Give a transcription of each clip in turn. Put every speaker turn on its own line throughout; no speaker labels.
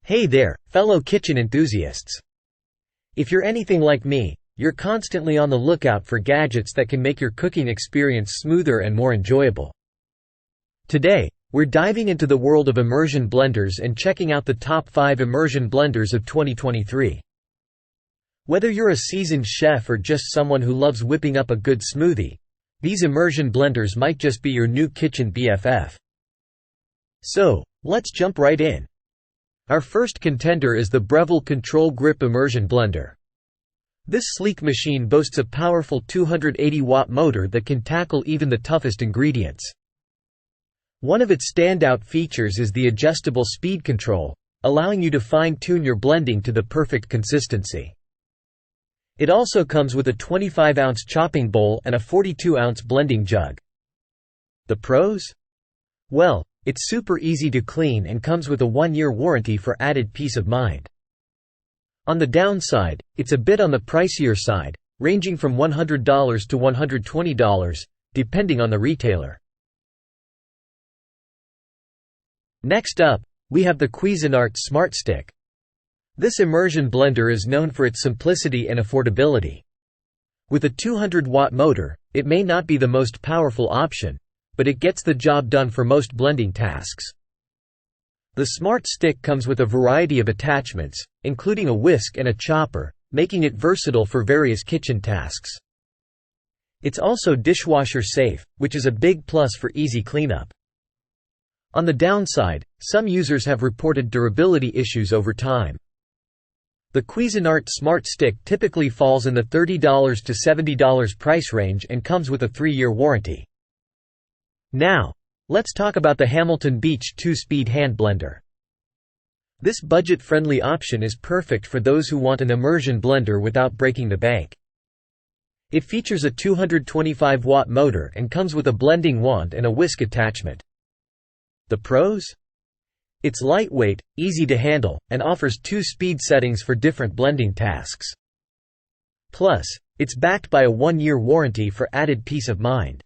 Hey there, fellow kitchen enthusiasts. If you're anything like me, you're constantly on the lookout for gadgets that can make your cooking experience smoother and more enjoyable. Today, we're diving into the world of immersion blenders and checking out the top 5 immersion blenders of 2023. Whether you're a seasoned chef or just someone who loves whipping up a good smoothie, these immersion blenders might just be your new kitchen BFF. So, let's jump right in. Our first contender is the Breville Control Grip Immersion Blender. This sleek machine boasts a powerful 280-watt motor that can tackle even the toughest ingredients. One of its standout features is the adjustable speed control, allowing you to fine-tune your blending to the perfect consistency. It also comes with a 25-ounce chopping bowl and a 42-ounce blending jug. The pros? Well, it's super easy to clean and comes with a 1-year warranty for added peace of mind. On the downside, it's a bit on the pricier side, ranging from $100 to $120, depending on the retailer. Next up, we have the Cuisinart Smart Stick. This immersion blender is known for its simplicity and affordability. With a 200-watt motor, it may not be the most powerful option, but it gets the job done for most blending tasks. The Smart Stick comes with a variety of attachments, including a whisk and a chopper, making it versatile for various kitchen tasks. It's also dishwasher safe, which is a big plus for easy cleanup. On the downside, some users have reported durability issues over time. The Cuisinart Smart Stick typically falls in the $30 to $70 price range and comes with a 3-year warranty. Now, let's talk about the Hamilton Beach 2-speed hand blender. This budget-friendly option is perfect for those who want an immersion blender without breaking the bank. It features a 225-watt motor and comes with a blending wand and a whisk attachment. The pros? It's lightweight, easy to handle, and offers 2 speed settings for different blending tasks. Plus, it's backed by a 1-year warranty for added peace of mind.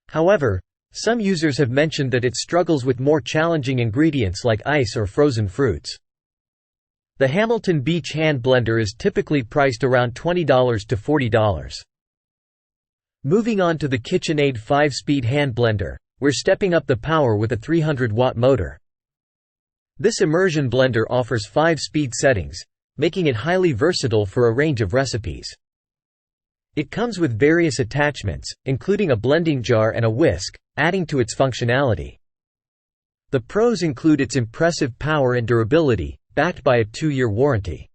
However, some users have mentioned that it struggles with more challenging ingredients like ice or frozen fruits. The Hamilton Beach hand blender is typically priced around $20 to $40. Moving on to the KitchenAid 5-speed hand blender, we're stepping up the power with a 300-watt motor. This immersion blender offers 5 speed settings, making it highly versatile for a range of recipes. It comes with various attachments, including a blending jar and a whisk, adding to its functionality. The pros include its impressive power and durability, backed by a 2-year warranty.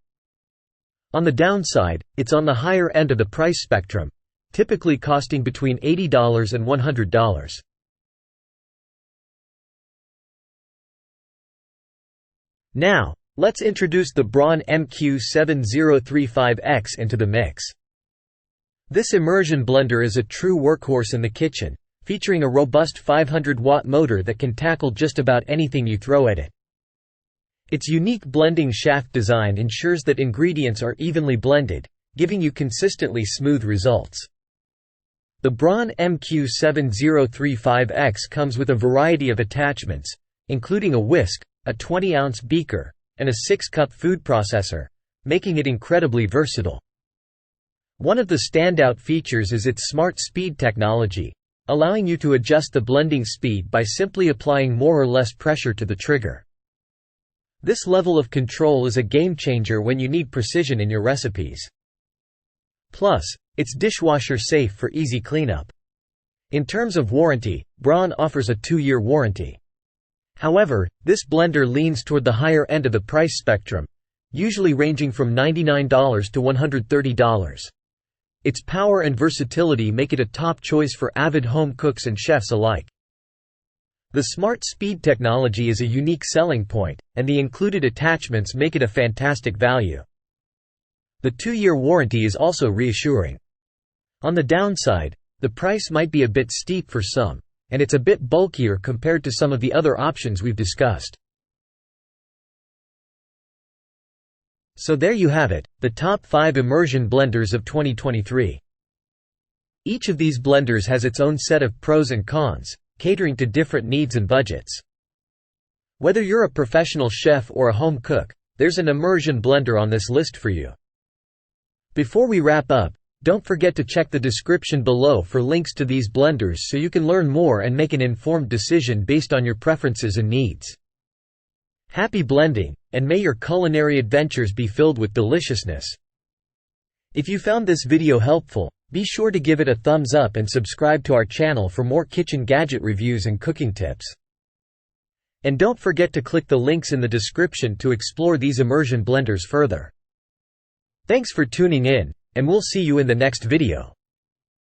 On the downside, it's on the higher end of the price spectrum, typically costing between $80 and $100. Now, let's introduce the Braun MQ7035X into the mix. This immersion blender is a true workhorse in the kitchen, featuring a robust 500-watt motor that can tackle just about anything you throw at it. Its unique blending shaft design ensures that ingredients are evenly blended, giving you consistently smooth results. The Braun MQ7035X comes with a variety of attachments, including a whisk, a 20-ounce beaker, and a 6-cup food processor, making it incredibly versatile. One of the standout features is its Smart Speed technology, allowing you to adjust the blending speed by simply applying more or less pressure to the trigger. This level of control is a game-changer when you need precision in your recipes. Plus, it's dishwasher safe for easy cleanup. In terms of warranty, Braun offers a 2-year warranty. However, this blender leans toward the higher end of the price spectrum, usually ranging from $99 to $130. Its power and versatility make it a top choice for avid home cooks and chefs alike. The Smart Speed technology is a unique selling point, and the included attachments make it a fantastic value. The 2-year warranty is also reassuring. On the downside, the price might be a bit steep for some, and it's a bit bulkier compared to some of the other options we've discussed. So there you have it, the top 5 immersion blenders of 2023. Each of these blenders has its own set of pros and cons, catering to different needs and budgets. Whether you're a professional chef or a home cook, there's an immersion blender on this list for you. Before we wrap up, don't forget to check the description below for links to these blenders so you can learn more and make an informed decision based on your preferences and needs. Happy blending, and may your culinary adventures be filled with deliciousness. If you found this video helpful, be sure to give it a thumbs up and subscribe to our channel for more kitchen gadget reviews and cooking tips. And don't forget to click the links in the description to explore these immersion blenders further. Thanks for tuning in, and we'll see you in the next video.